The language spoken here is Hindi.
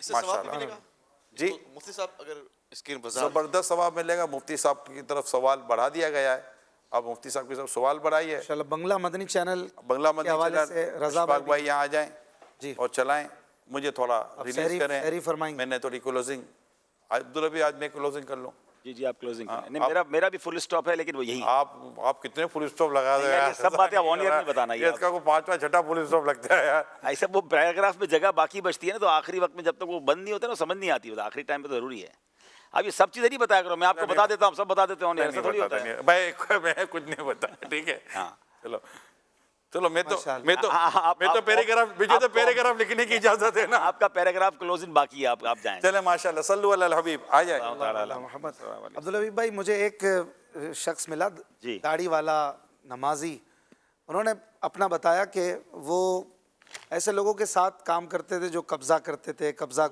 इससे सवाब भी माशाल्लाह। मिलेगा जी। तो मुफ्ती साहब अगर इसकी वजाहत जबरदस्त सवाब मिलेगा। मुफ्ती साहब की तरफ सवाल बढ़ा दिया गया है, अब मुफ्ती साहब की तरफ सवाल बढ़ाइए। इंशाल्लाह बंगला मदनी चैनल बंगला के मदनी हवाले चैनल से रजा अशफाक भाई भी यहाँ आ जाएं जी और चलाएं, मुझे थोड़ा अब रिलीज सहरी करें। फरमाएंगे। मैंने थोड़ी क्लोजिंग, अब्दुल अभी आज मैं क्लोजिंग कर लूँ। जी जी, आप क्लोजिंग हाँ, करें। नहीं, मेरा भी फुल स्टॉप है, लेकिन वो यही है। आप कितने फुल स्टॉप लगा दो नहीं यार, यार, ये सब बातें आप ऑन एयर नहीं बताना ये इसका को पांचवा छठा फुल स्टॉप लगता है यार। ऐसा वो पैराग्राफ में जगह बाकी बचती है ना, तो आखिरी वक्त में जब तक वो बंद नहीं होता ना, समझ नहीं आती, वो आखिरी टाइम पे तो जरूरी है। अब ये सब चीज़ें नहीं बताया करो, मैं आपको बता देता हूँ, सब बता देते हो, ऐसा थोड़ी होता है। भाई मैं कुछ नहीं बता, ठीक है। हाँ चलो चलो, मैं तो आप- पैराग्राफ, मुझे तो पैराग्राफ लिखने की इजाजत है ना। आपका पैराग्राफ क्लोजिंग बाकी है, आप जाएं। चले माशाल्लाह, सल्लु अलल हबीब, आ जाए। मोहम्मद अब्दुल हबीब भाई, मुझे एक शख्स मिला जी। दाढ़ी वाला नमाजी, उन्होंने अपना बताया कि वो ऐसे लोगों के साथ काम करते थे जो कब्जा करते थे, कब्जा